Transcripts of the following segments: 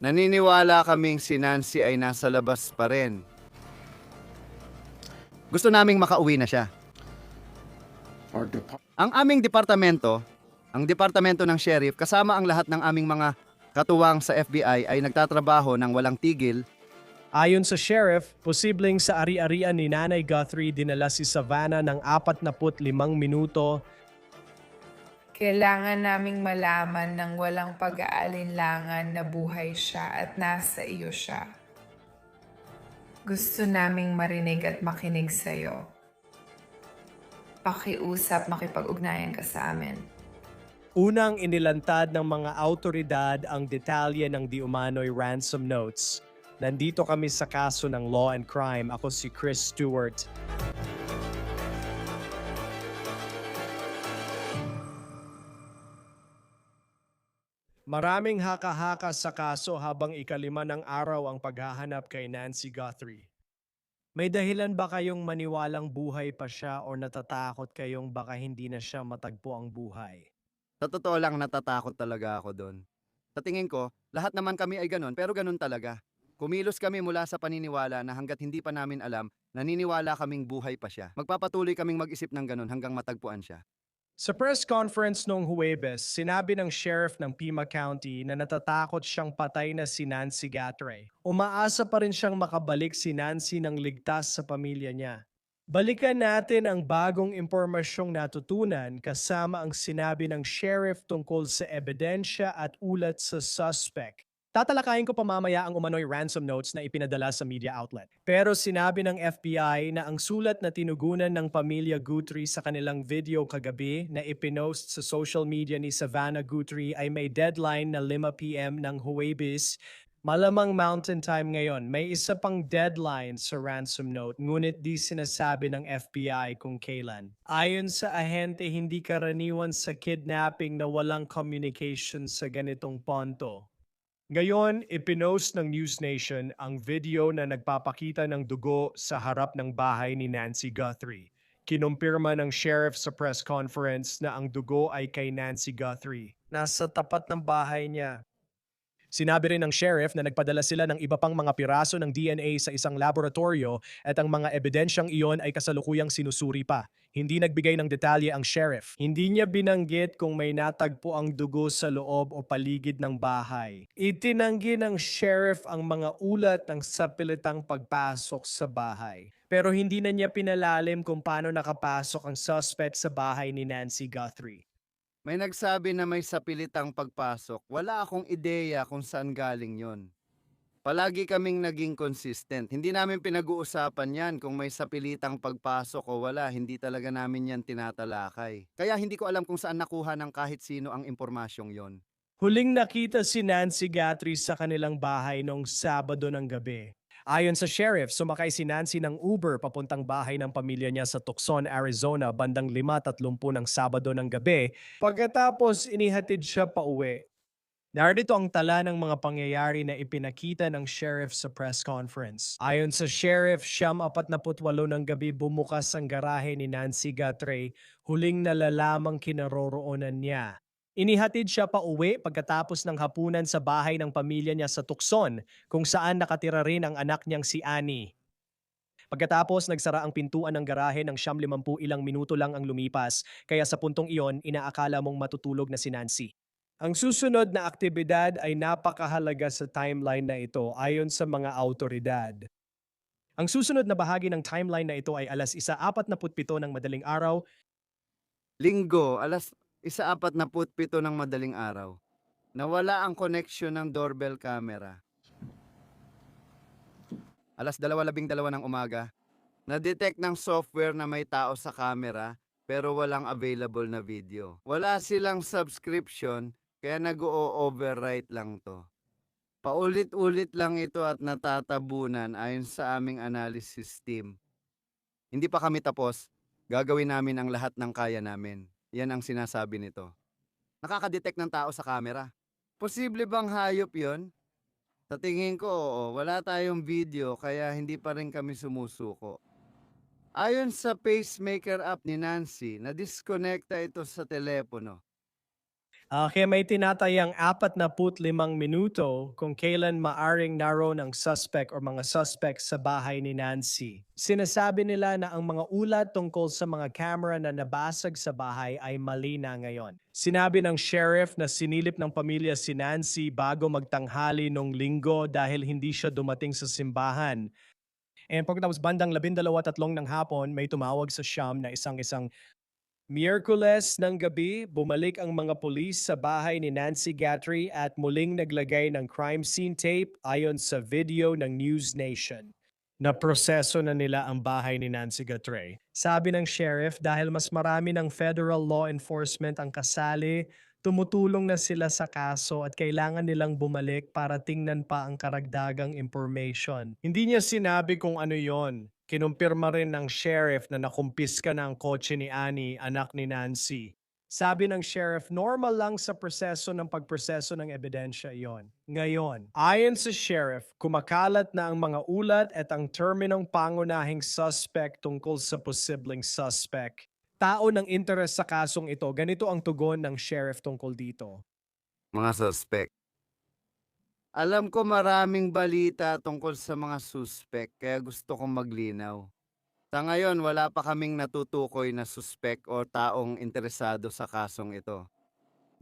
Naniniwala kaming si Nancy ay nasa labas pa rin. Gusto naming makauwi na siya. Ang aming departamento, ang departamento ng sheriff, kasama ang lahat ng aming mga katuwang sa FBI ay nagtatrabaho ng walang tigil. Ayon sa sheriff, posibleng sa ari-arian ni Nanay Guthrie dinala si Savannah ng 45 minuto. Kailangan naming malaman ng walang pag-aalinlangan na buhay siya at nasa iyo siya. Gusto naming marinig at makinig sa'yo. Pakiusap, makipag-ugnayan ka sa amin. Unang inilantad ng mga autoridad ang detalye ng di umano'y ransom notes. Nandito kami sa kaso ng law and crime. Ako si Chris Stewart. Maraming haka-haka sa kaso habang ikalima ng araw ang paghahanap kay Nancy Guthrie. May dahilan ba kayong maniwalang buhay pa siya o natatakot kayong baka hindi na siya matagpo ang buhay? Sa totoo lang, natatakot talaga ako doon. Sa tingin ko, lahat naman kami ay ganun, pero ganun talaga. Kumilos kami mula sa paniniwala na hanggat hindi pa namin alam, naniniwala kaming buhay pa siya. Magpapatuloy kaming mag-isip ng ganun hanggang matagpuan siya. Sa press conference noong Huwebes, sinabi ng sheriff ng Pima County na natatakot siyang patay na si Nancy Guthrie. Umaasa pa rin siyang makabalik si Nancy ng ligtas sa pamilya niya. Balikan natin ang bagong impormasyong natutunan kasama ang sinabi ng sheriff tungkol sa ebidensya at ulat sa suspect. Tatalakayin ko pa mamaya ang umano'y ransom notes na ipinadala sa media outlet. Pero sinabi ng FBI na ang sulat na tinugunan ng pamilya Guthrie sa kanilang video kagabi na ipinost sa social media ni Savannah Guthrie ay may deadline na 5 p.m. ng Huwebes. Malamang Mountain Time ngayon, may isa pang deadline sa ransom note ngunit di sinasabi ng FBI kung kailan. Ayon sa ahente, hindi karaniwan sa kidnapping na walang communication sa ganitong ponto. Ngayon, ipinost ng News Nation ang video na nagpapakita ng dugo sa harap ng bahay ni Nancy Guthrie. Kinumpirma ng sheriff sa press conference na ang dugo ay kay Nancy Guthrie. Nasa tapat ng bahay niya. Sinabi rin ng sheriff na nagpadala sila ng iba pang mga piraso ng DNA sa isang laboratorio at ang mga ebidensyang iyon ay kasalukuyang sinusuri pa. Hindi nagbigay ng detalye ang sheriff. Hindi niya binanggit kung may natagpo ang dugo sa loob o paligid ng bahay. Itinanggi ng sheriff ang mga ulat ng sapilitang pagpasok sa bahay. Pero hindi na niya pinalalim kung paano nakapasok ang suspect sa bahay ni Nancy Guthrie. May nagsabi na may sapilitang pagpasok. Wala akong ideya kung saan galing yon. Palagi kaming naging consistent. Hindi namin pinag-uusapan yan kung may sapilitang pagpasok o wala. Hindi talaga namin yan tinatalakay. Kaya hindi ko alam kung saan nakuha ng kahit sino ang impormasyong yon. Huling nakita si Nancy Guthrie sa kanilang bahay noong Sabado ng gabi. Ayon sa sheriff, sumakay si Nancy ng Uber papuntang bahay ng pamilya niya sa Tucson, Arizona bandang 5:30 ng Sabado ng gabi. Pagkatapos inihatid siya pauwi. Narito ang tala ng mga pangyayari na ipinakita ng sheriff sa press conference. Ayon sa sheriff, 48 ng gabi bumukas ang garahe ni Nancy Guthrie, huling nalalamang kinaroroonan niya. Inihatid siya pa uwi pagkatapos ng hapunan sa bahay ng pamilya niya sa Tucson, kung saan nakatira rin ang anak niyang si Annie. Pagkatapos nagsara ang pintuan ng garahe ng 50 ilang minuto lang ang lumipas, kaya sa puntong iyon inaakala mong matutulog na si Nancy. Ang susunod na aktibidad ay napakahalaga sa timeline na ito ayon sa mga autoridad. Ang susunod na bahagi ng timeline na ito ay alas 1:47 ng madaling araw. Linggo, alas 1:47 ng madaling araw. Nawala ang connection ng doorbell camera. Alas 2:12 ng umaga. Na-detect ng software na may tao sa camera pero walang available na video. Wala silang subscription kaya nag-o-overwrite lang to. Paulit-ulit lang ito at natatabunan ayon sa aming analysis team. Hindi pa kami tapos. Gagawin namin ang lahat ng kaya namin. Yan ang sinasabi nito. Nakaka-detect ng tao sa camera. Posible bang hayop yon? Sa tingin ko, oo. Wala tayong video kaya hindi pa rin kami sumusuko. Ayon sa pacemaker app ni Nancy, na-disconnecta ito sa telepono. Kaya may tinatayang 45 minuto kung kailan maaring naroon ang suspect o mga suspect sa bahay ni Nancy. Sinasabi nila na ang mga ulat tungkol sa mga camera na nabasag sa bahay ay mali na ngayon. Sinabi ng sheriff na sinilip ng pamilya si Nancy bago magtanghali nung linggo dahil hindi siya dumating sa simbahan. And pagkatapos bandang 12:03 ng hapon, may tumawag sa Siyam na isang Miyerkules ng gabi, bumalik ang mga pulis sa bahay ni Nancy Guthrie at muling naglagay ng crime scene tape ayon sa video ng News Nation. Naproseso na nila ang bahay ni Nancy Guthrie. Sabi ng sheriff dahil mas marami ng federal law enforcement ang kasali, tumutulong na sila sa kaso at kailangan nilang bumalik para tingnan pa ang karagdagang information. Hindi niya sinabi kung ano yon. Kinumpirma rin ng sheriff na nakumpiska na ang kotse ni Annie, anak ni Nancy. Sabi ng sheriff, normal lang sa proseso ng pagproseso ng ebidensya iyon. Ngayon, ayon sa sheriff, kumakalat na ang mga ulat at ang terminong pangunahing suspect tungkol sa posibleng suspect. Tao ng interes sa kasong ito, ganito ang tugon ng sheriff tungkol dito. Mga suspect. Alam ko maraming balita tungkol sa mga suspect kaya gusto kong maglinaw. Sa ngayon, wala pa kaming natutukoy na suspect o taong interesado sa kasong ito.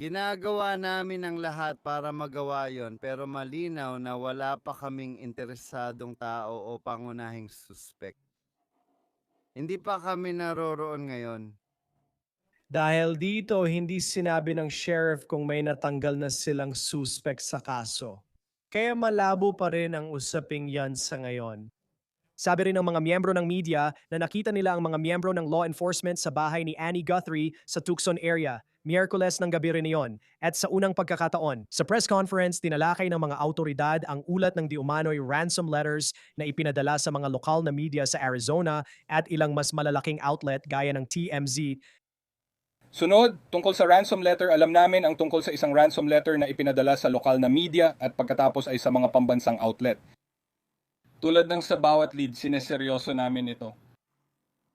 Ginagawa namin ang lahat para magawa yon pero malinaw na wala pa kaming interesadong tao o pangunahing suspect. Hindi pa kami naroroon ngayon. Dahil dito, hindi sinabi ng sheriff kung may natanggal na silang suspect sa kaso. Kaya malabo pa rin ang usaping yan sa ngayon. Sabi rin ng mga miyembro ng media na nakita nila ang mga miyembro ng law enforcement sa bahay ni Annie Guthrie sa Tucson area. Miyerkules ng gabi rin iyon. At sa unang pagkakataon, sa press conference, tinalakay ng mga autoridad ang ulat ng diumano'y ransom letters na ipinadala sa mga lokal na media sa Arizona at ilang mas malalaking outlet gaya ng TMZ. Sunod, tungkol sa ransom letter, alam namin ang tungkol sa isang ransom letter na ipinadala sa lokal na media at pagkatapos ay sa mga pambansang outlet. Tulad ng sa bawat lead, sineseryoso namin ito.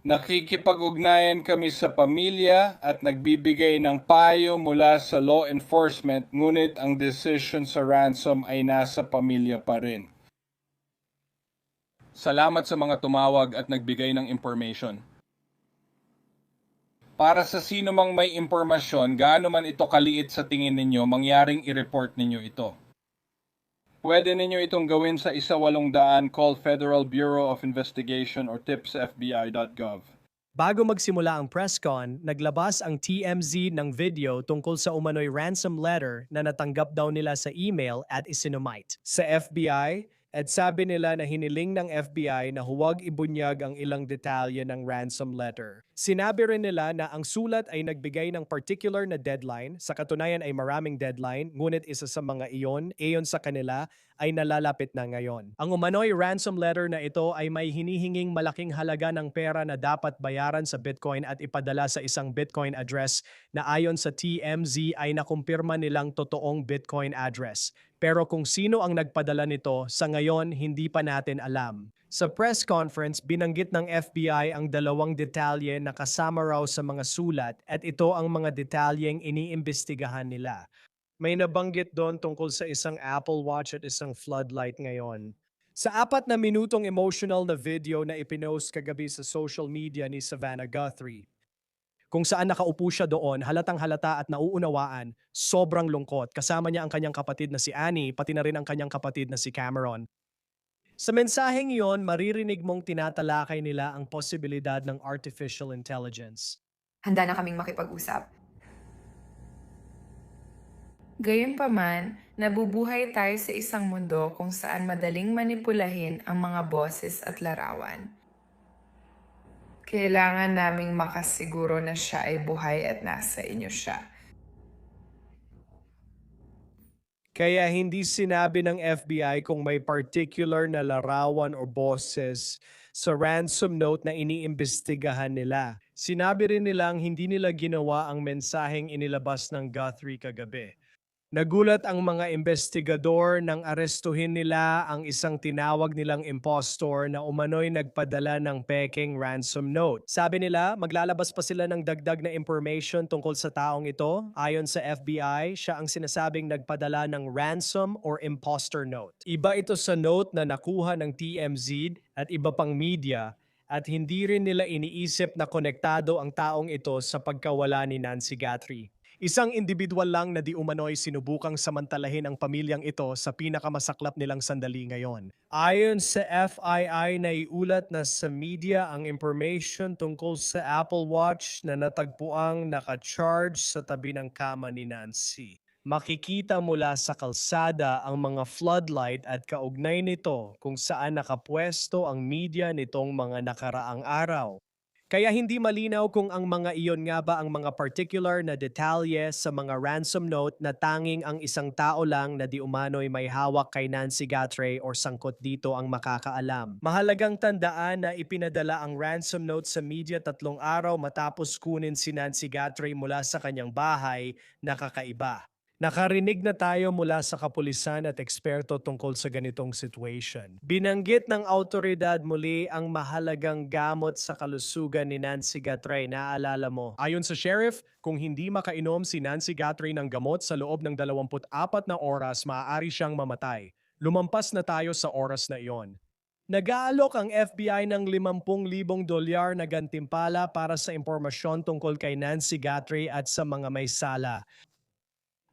Nakikipag-ugnayan kami sa pamilya at nagbibigay ng payo mula sa law enforcement, ngunit ang decision sa ransom ay nasa pamilya pa rin. Salamat sa mga tumawag at nagbigay ng information. Para sa sino mang may impormasyon, gaano man ito kaliit sa tingin ninyo, mangyaring i-report ninyo ito. Pwede ninyo itong gawin sa 1800 call Federal Bureau of Investigation or tipsfbi.gov. Bago magsimula ang press con, naglabas ang TMZ ng video tungkol sa umano'y ransom letter na natanggap daw nila sa email at isinumite sa FBI. At sabi nila na hiniling ng FBI na huwag ibunyag ang ilang detalye ng ransom letter. Sinabi rin nila na ang sulat ay nagbigay ng particular na deadline, sa katunayan ay maraming deadline, ngunit isa sa mga iyon, ayon sa kanila, ay nalalapit na ngayon. Ang umano'y ransom letter na ito ay may hinihinging malaking halaga ng pera na dapat bayaran sa Bitcoin at ipadala sa isang Bitcoin address na ayon sa TMZ ay nakumpirma nilang totoong Bitcoin address. Pero kung sino ang nagpadala nito, sa ngayon hindi pa natin alam. Sa press conference, binanggit ng FBI ang dalawang detalye na kasama raw sa mga sulat at ito ang mga detalyeng iniimbestigahan nila. May nabanggit doon tungkol sa isang Apple Watch at isang floodlight ngayon. Sa 4 na minutong emotional na video na ipinost kagabi sa social media ni Savannah Guthrie, kung saan nakaupo siya doon, halatang halata at nauunawaan, sobrang lungkot. Kasama niya ang kanyang kapatid na si Annie, pati na rin ang kanyang kapatid na si Cameron. Sa mensaheng iyon, maririnig mong tinatalakay nila ang posibilidad ng artificial intelligence. Handa na kaming makipag-usap. Gayunpaman, nabubuhay tayo sa isang mundo kung saan madaling manipulahin ang mga boses at larawan. Kailangan naming makasiguro na siya ay buhay at nasa inyo siya. Kaya hindi sinabi ng FBI kung may particular na larawan o boses sa ransom note na iniimbestigahan nila. Sinabi rin nilang hindi nila ginawa ang mensaheng inilabas ng Guthrie kagabi. Nagulat ang mga investigador nang arestuhin nila ang isang tinawag nilang impostor na umano'y nagpadala ng peking ransom note. Sabi nila, maglalabas pa sila ng dagdag na information tungkol sa taong ito. Ayon sa FBI, siya ang sinasabing nagpadala ng ransom or impostor note. Iba ito sa note na nakuha ng TMZ at iba pang media at hindi rin nila iniisip na konektado ang taong ito sa pagkawala ni Nancy Guthrie. Isang individual lang na di umano'y sinubukang samantalahin ang pamilyang ito sa pinakamasaklap nilang sandali ngayon. Ayon sa FII, naiulat na sa media ang information tungkol sa Apple Watch na natagpuang naka-charge sa tabi ng kama ni Nancy. Makikita mula sa kalsada ang mga floodlight at kaugnay nito kung saan nakapwesto ang media nitong mga nakaraang araw. Kaya hindi malinaw kung ang mga iyon nga ba ang mga particular na detalye sa mga ransom note na tanging ang isang tao lang na di umano'y may hawak kay Nancy Guthrie or sangkot dito ang makakaalam. Mahalagang tandaan na ipinadala ang ransom note sa media 3 araw matapos kunin si Nancy Guthrie mula sa kanyang bahay na kakaiba. Nakarinig na tayo mula sa kapulisan at eksperto tungkol sa ganitong situation. Binanggit ng autoridad muli ang mahalagang gamot sa kalusugan ni Nancy Guthrie. Naalala mo? Ayon sa sheriff, kung hindi makainom si Nancy Guthrie ng gamot sa loob ng 24 na oras, maaari siyang mamatay. Lumampas na tayo sa oras na iyon. Nag-aalok ang FBI ng $50,000 na gantimpala para sa impormasyon tungkol kay Nancy Guthrie at sa mga may sala.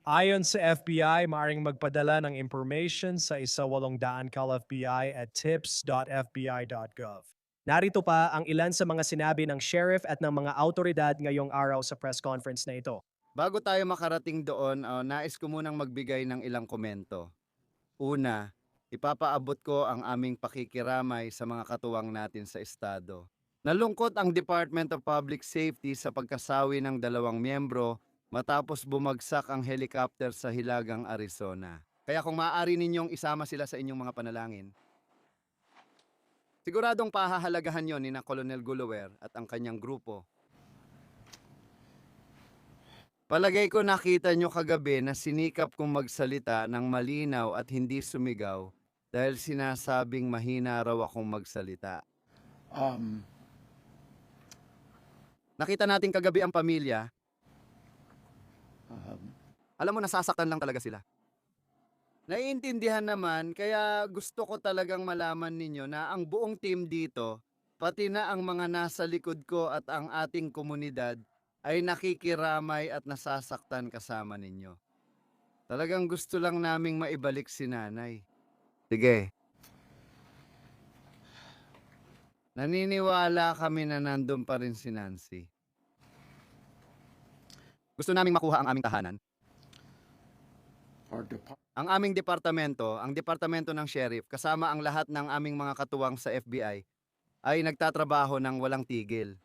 Ayon sa FBI, maaaring magpadala ng information sa 1800 call FBI at tips.fbi.gov. Narito pa ang ilan sa mga sinabi ng sheriff at ng mga autoridad ngayong araw sa press conference na ito. Bago tayo makarating doon, nais ko munang magbigay ng ilang komento. Una, ipapaabot ko ang aming pakikiramay sa mga katuwang natin sa estado. Nalungkot ang Department of Public Safety sa pagkasawi ng 2 miyembro matapos bumagsak ang helicopter sa Hilagang, Arizona. Kaya kung maaari ninyong isama sila sa inyong mga panalangin, siguradong pahahalagahan yon ni na Colonel Gullower at ang kanyang grupo. Palagay ko nakita nyo kagabi na sinikap kong magsalita ng malinaw at hindi sumigaw dahil sinasabing mahina raw akong magsalita. Nakita natin kagabi ang pamilya. Alam mo, nasasaktan lang talaga sila. Naiintindihan naman, kaya gusto ko talagang malaman ninyo na ang buong team dito, pati na ang mga nasa likod ko at ang ating komunidad, ay nakikiramay at nasasaktan kasama ninyo. Talagang gusto lang naming maibalik si nanay. Sige. Naniniwala kami na nandun pa rin si Nancy. Gusto naming makuha ang aming tahanan. Ang aming departamento, ang departamento ng sheriff, kasama ang lahat ng aming mga katuwang sa FBI, ay nagtatrabaho ng walang tigil.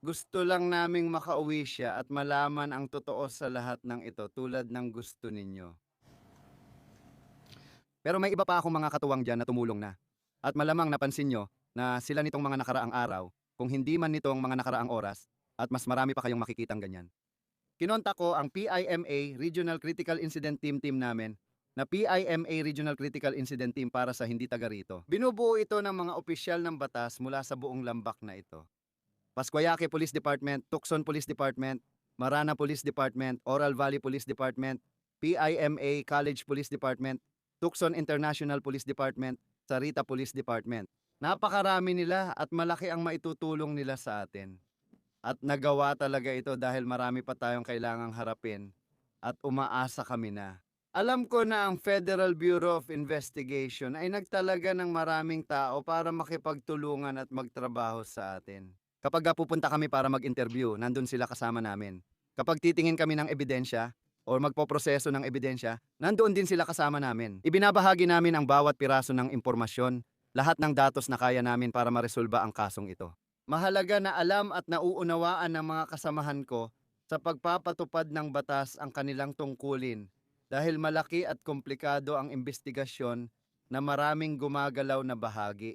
Gusto lang naming makauwi siya at malaman ang totoo sa lahat ng ito tulad ng gusto ninyo. Pero may iba pa akong mga katuwang dyan na tumulong na. At malamang napansin nyo na sila nitong mga nakaraang araw, kung hindi man nitong mga nakaraang oras, at mas marami pa kayong makikitang ganyan. Kinontak ko ang PIMA Regional Critical Incident Team namin na PIMA Regional Critical Incident Team para sa hindi taga rito. Binubuo ito ng mga opisyal ng batas mula sa buong lambak na ito. Pascuayaque Police Department, Tucson Police Department, Marana Police Department, Oral Valley Police Department, PIMA College Police Department, Tucson International Police Department, Sarita Police Department. Napakarami nila at malaki ang maitutulong nila sa atin. At nagawa talaga ito dahil marami pa tayong kailangang harapin at umaasa kami na. Alam ko na ang Federal Bureau of Investigation ay nagtalaga ng maraming tao para makipagtulungan at magtrabaho sa atin. Kapag pupunta kami para mag-interview, nandun sila kasama namin. Kapag titingin kami ng ebidensya o magpoproseso ng ebidensya, nandoon din sila kasama namin. Ibinabahagi namin ang bawat piraso ng impormasyon, lahat ng datos na kaya namin para maresolba ang kasong ito. Mahalaga na alam at nauunawaan ng mga kasamahan ko sa pagpapatupad ng batas ang kanilang tungkulin dahil malaki at komplikado ang investigasyon na maraming gumagalaw na bahagi.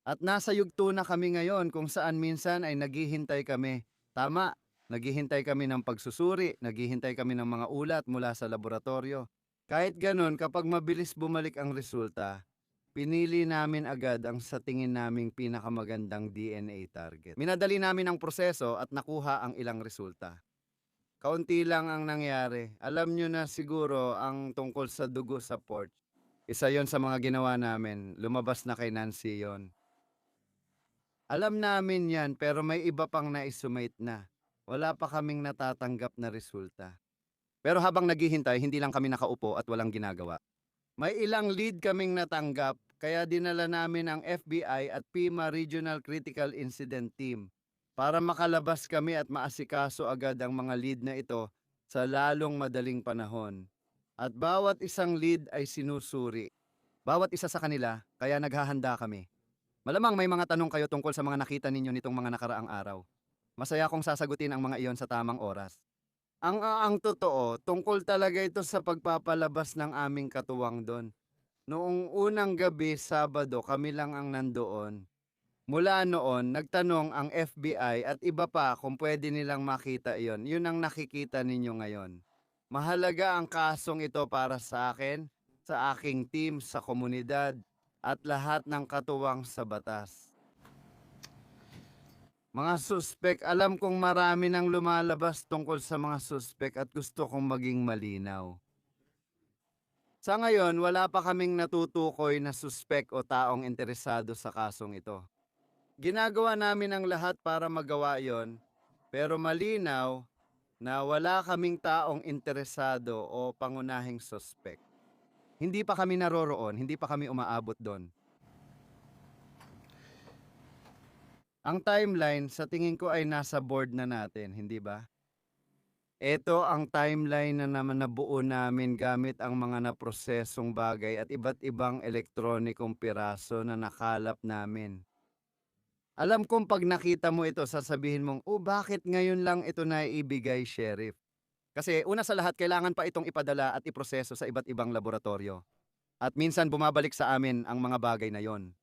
At nasa yugto na kami ngayon kung saan minsan ay naghihintay kami. Tama, Naghihintay kami ng pagsusuri, naghihintay kami ng mga ulat mula sa laboratorio. Kahit ganun, kapag mabilis bumalik ang resulta, pinili namin agad ang sa tingin naming pinakamagandang DNA target. Minadali namin ang proseso at nakuha ang ilang resulta. Kaunti lang ang nangyari. Alam nyo na siguro ang tungkol sa dugo sa porch. Isa yon sa mga ginawa namin. Lumabas na kay Nancy yon. Alam namin yan pero may iba pang naisumate na. Wala pa kaming natatanggap na resulta. Pero habang naghihintay, hindi lang kami nakaupo at walang ginagawa. May ilang lead kaming natanggap kaya dinala namin ang FBI at PIMA Regional Critical Incident Team para makalabas kami at maasikaso agad ang mga lead na ito sa lalong madaling panahon. At bawat isang lead ay sinusuri. Bawat isa sa kanila, kaya naghahanda kami. Malamang may mga tanong kayo tungkol sa mga nakita ninyo nitong mga nakaraang araw. Masaya kong sasagutin ang mga iyon sa tamang oras. Ang totoo, tungkol talaga ito sa pagpapalabas ng aming katuwang doon. Noong unang gabi, Sabado, kami lang ang nandoon. Mula noon, nagtanong ang FBI at iba pa kung pwede nilang makita iyon. Yun ang nakikita ninyo ngayon. Mahalaga ang kasong ito para sa akin, sa aking team, sa komunidad, at lahat ng katuwang sa batas. Mga suspek, alam kong marami nang lumalabas tungkol sa mga suspek at gusto kong maging malinaw. Sa ngayon, wala pa kaming natutukoy na suspek o taong interesado sa kasong ito. Ginagawa namin ang lahat para magawa yon, pero malinaw na wala kaming taong interesado o pangunahing suspek. Hindi pa kami naroroon, hindi pa kami umaabot doon. Ang timeline sa tingin ko ay nasa board na natin, hindi ba? Ito ang timeline na naman nabuo namin gamit ang mga naprosesong bagay at iba't ibang elektronikong piraso na nakalap namin. Alam kong pag nakita mo ito, sasabihin mong, bakit ngayon lang ito naiibigay, Sheriff? Kasi una sa lahat, kailangan pa itong ipadala at iproseso sa iba't ibang laboratorio. At minsan bumabalik sa amin ang mga bagay na yon.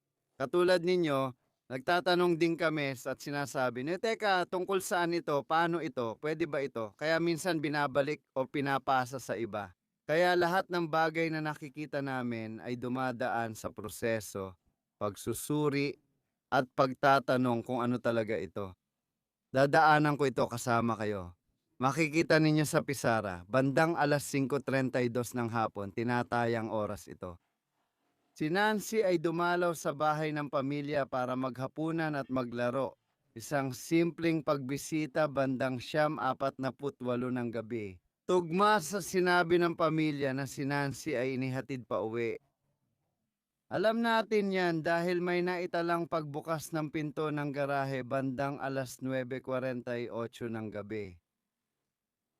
Katulad ninyo, nagtatanong din kami at sinasabi, teka, tungkol saan ito? Paano ito? Pwede ba ito? Kaya minsan binabalik o pinapasa sa iba. Kaya lahat ng bagay na nakikita namin ay dumadaan sa proseso, pagsusuri, at pagtatanong kung ano talaga ito. Dadaanan ko ito kasama kayo. Makikita ninyo sa pisara, bandang alas 5:32 ng hapon, tinatayang oras ito. Si Nancy ay dumalaw sa bahay ng pamilya para maghapunan at maglaro. Isang simpleng pagbisita bandang 7:48 ng gabi. Tugma sa sinabi ng pamilya na si Nancy ay inihatid pa uwi. Alam natin yan dahil may naitalang pagbukas ng pinto ng garahe bandang alas 9:48 ng gabi.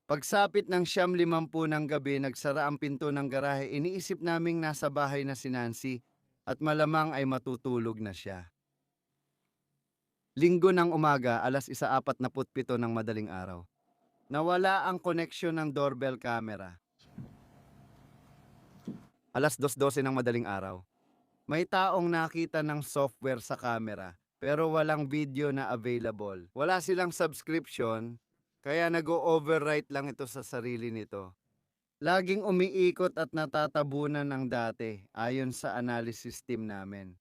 Pagsapit ng 9:50 ng gabi, nagsara ang pinto ng garahe. Iniisip naming nasa bahay na si Nancy at malamang ay matutulog na siya. Linggo ng umaga, alas 1:47 ng madaling araw. Nawala ang koneksyon ng doorbell camera. Alas 2:12 ng madaling araw. May taong nakita ng software sa camera pero walang video na available. Wala silang subscription. Kaya nag-o-overwrite lang ito sa sarili nito. Laging umiikot at natatabunan ng dati ayon sa analysis team namin.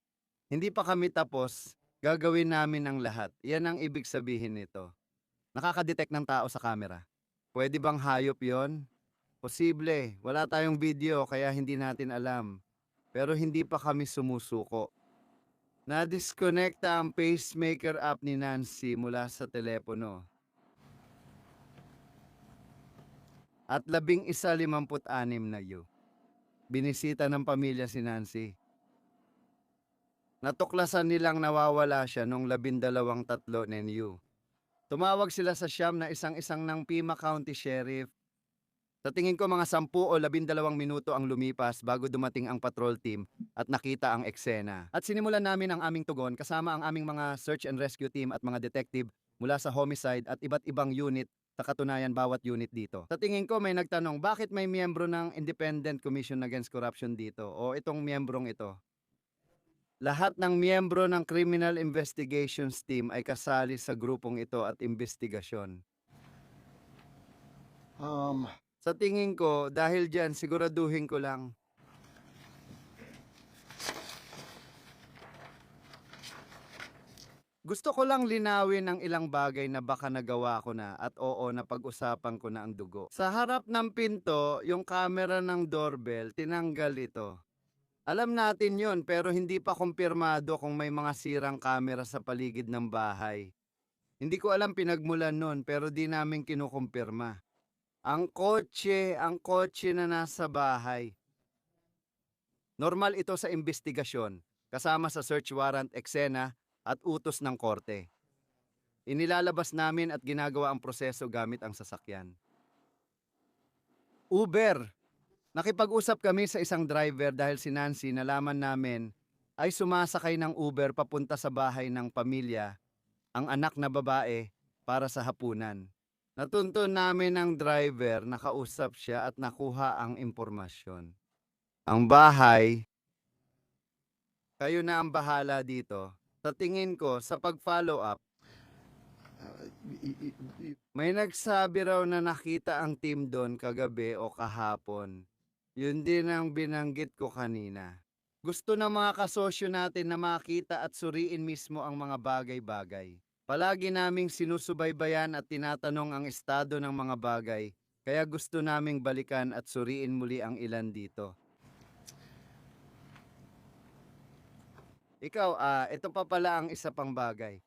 Hindi pa kami tapos, gagawin namin ang lahat. Yan ang ibig sabihin nito. Nakaka-detect ng tao sa camera. Pwede bang hayop yon? Posible. Wala tayong video kaya hindi natin alam. Pero hindi pa kami sumusuko. Na-disconnecta ang pacemaker app ni Nancy mula sa telepono. At 11:56 na yun. Binisita ng pamilya si Nancy. Natuklasan nilang nawawala siya noong 12:03 NU. Tumawag sila sa siyam na isang-isang ng PIMA County Sheriff. Sa tingin ko mga 10 o 12 minuto ang lumipas bago dumating ang patrol team at nakita ang eksena. At sinimulan namin ang aming tugon kasama ang aming mga search and rescue team at mga detective mula sa homicide at iba't ibang unit, sa katunayan bawat unit dito. Sa tingin ko may nagtanong, bakit may miyembro ng Independent Commission Against Corruption dito o itong miyembrong ito? Lahat ng miyembro ng Criminal Investigations Team ay kasali sa grupong ito at investigasyon. Sa tingin ko, dahil dyan, siguraduhin ko lang. Gusto ko lang linawin ang ilang bagay na baka nagawa ko na at oo, napag-usapan ko na ang dugo. Sa harap ng pinto, yung camera ng doorbell, tinanggal ito. Alam natin yon, pero hindi pa kumpirmado kung may mga sirang camera sa paligid ng bahay. Hindi ko alam pinagmulan nun, pero di namin kinukumpirma. Ang kotse na nasa bahay. Normal ito sa investigasyon, kasama sa search warrant eksena at utos ng korte. Inilalabas namin at ginagawa ang proseso gamit ang sasakyan. Uber. Nakipag-usap kami sa isang driver dahil si Nancy, nalaman namin, ay sumasakay ng Uber papunta sa bahay ng pamilya, ang anak na babae, para sa hapunan. Natuntun namin ng driver, nakausap siya at nakuha ang impormasyon. Ang bahay, kayo na ang bahala dito. Sa tingin ko, sa pag-follow up, may nagsabi raw na nakita ang team doon kagabi o kahapon. Yun din ang binanggit ko kanina. Gusto ng mga kasosyo natin na makita at suriin mismo ang mga bagay-bagay. Palagi naming sinusubaybayan at tinatanong ang estado ng mga bagay, kaya gusto naming balikan at suriin muli ang ilan dito. Ikaw, ito pa pala ang isa pang bagay.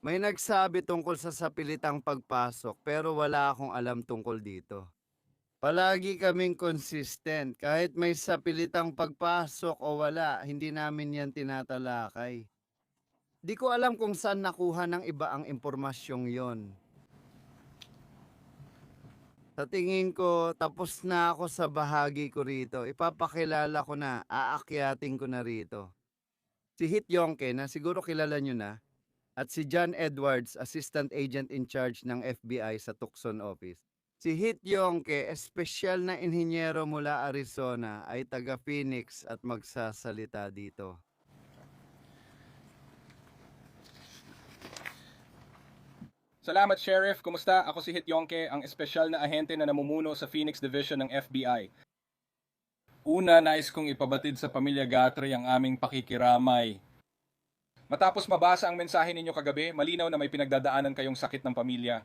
May nagsabi tungkol sa sapilitang pagpasok pero wala akong alam tungkol dito. Palagi kaming consistent. Kahit may sapilitang pagpasok o wala, hindi namin yan tinatalakay. Di ko alam kung saan nakuha ng iba ang impormasyong yon. Sa tingin ko, tapos na ako sa bahagi ko rito. Ipapakilala ko na, aakyatin ko na rito. Si Hit Yongke, na siguro kilala nyo na, at si John Edwards, Assistant Agent in Charge ng FBI sa Tucson Office. Si Hit Yongke, espesyal na inhinyero mula Arizona, ay taga Phoenix at magsasalita dito. Salamat, Sheriff. Kumusta? Ako si Hit Yongke, ang espesyal na ahente na namumuno sa Phoenix Division ng FBI. Una, nais kong ipabatid sa pamilya Gatre ang aming pakikiramay. Matapos mabasa ang mensahe ninyo kagabi, malinaw na may pinagdadaanan kayong sakit ng pamilya.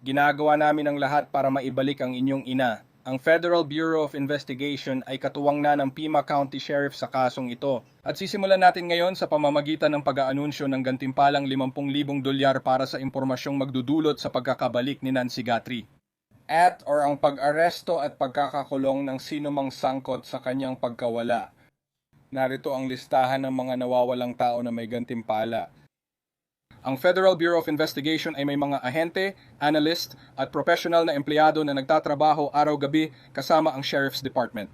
Ginagawa namin ang lahat para maibalik ang inyong ina. Ang Federal Bureau of Investigation ay katuwang na ng Pima County Sheriff sa kasong ito. At sisimulan natin ngayon sa pamamagitan ng pag-aanunsyo ng gantimpalang $50,000 para sa impormasyong magdudulot sa pagkakabalik ni Nancy Guthrie. At or ang pag-aresto at pagkakakulong ng sinumang sangkot sa kanyang pagkawala. Narito ang listahan ng mga nawawalang tao na may gantimpala. Ang Federal Bureau of Investigation ay may mga ahente, analyst at professional na empleyado na nagtatrabaho araw-gabi kasama ang Sheriff's Department.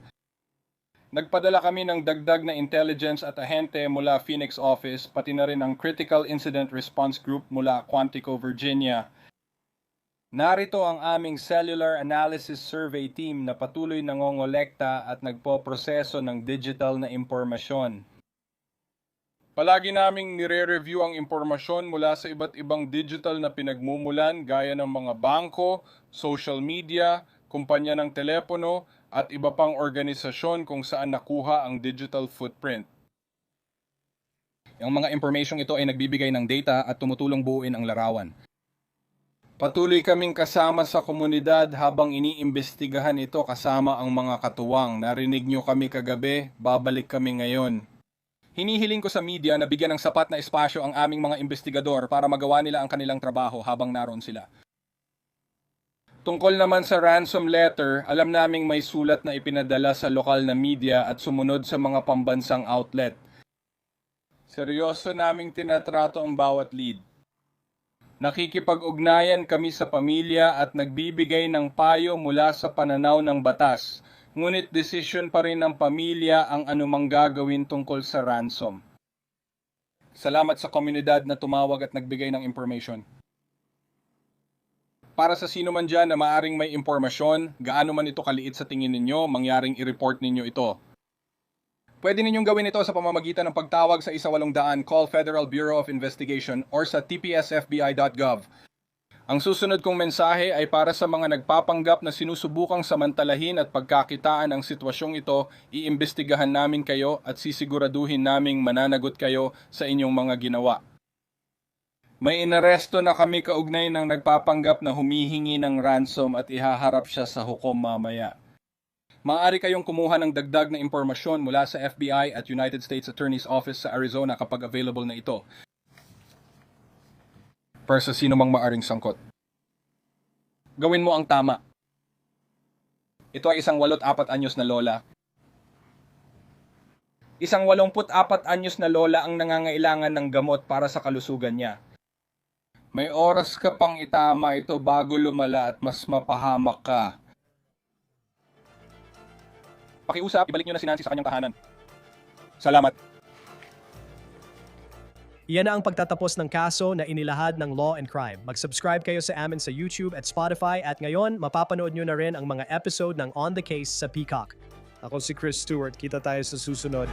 Nagpadala kami ng dagdag na intelligence at ahente mula Phoenix Office, pati na rin ang Critical Incident Response Group mula Quantico, Virginia. Narito ang aming Cellular Analysis Survey Team na patuloy nangongolekta at nagpoproseso ng digital na impormasyon. Palagi naming nire-review ang impormasyon mula sa iba't ibang digital na pinagmumulan gaya ng mga bangko, social media, kumpanya ng telepono at iba pang organisasyon kung saan nakuha ang digital footprint. Ang mga informasyong ito ay nagbibigay ng data at tumutulong buuin ang larawan. Patuloy kaming kasama sa komunidad habang iniimbestigahan ito kasama ang mga katuwang. Narinig nyo kami kagabi, babalik kami ngayon. Hinihiling ko sa media na bigyan ng sapat na espasyo ang aming mga investigador para magawa nila ang kanilang trabaho habang naroon sila. Tungkol naman sa ransom letter, alam naming may sulat na ipinadala sa lokal na media at sumunod sa mga pambansang outlet. Seryoso naming tinatrato ang bawat lead. Nakikipag-ugnayan kami sa pamilya at nagbibigay ng payo mula sa pananaw ng batas. Ngunit desisyon pa rin ng pamilya ang anumang gagawin tungkol sa ransom. Salamat sa komunidad na tumawag at nagbigay ng information. Para sa sino man dyan na maaring may impormasyon, gaano man ito kaliit sa tingin ninyo, mangyaring i-report ninyo ito. Pwede ninyong gawin ito sa pamamagitan ng pagtawag sa 1800 Call Federal Bureau of Investigation or sa tpsfbi.gov. Ang susunod kong mensahe ay para sa mga nagpapanggap na sinusubukang samantalahin at pagkakitaan ang sitwasyong ito, iimbestigahan namin kayo at sisiguraduhin naming mananagot kayo sa inyong mga ginawa. May inaresto na kami kaugnay ng nagpapanggap na humihingi ng ransom at ihaharap siya sa hukom mamaya. Maaari kayong kumuha ng dagdag na impormasyon mula sa FBI at United States Attorney's Office sa Arizona kapag available na ito. Para sa sino mang maaring sangkot. Gawin mo ang tama. Ito ay isang 84 anyos na lola. Isang 84 anyos na lola ang nangangailangan ng gamot para sa kalusugan niya. May oras ka pang itama ito bago lumala at mas mapahamak ka. Pakiusap, ibalik niyo na si Nancy sa kanyang tahanan. Salamat. Iyan na ang pagtatapos ng kaso na inilahad ng Law and Crime. Mag-subscribe kayo sa amin sa YouTube at Spotify at ngayon mapapanood nyo na rin ang mga episode ng On the Case sa Peacock. Ako si Chris Stewart. Kita tayo sa susunod.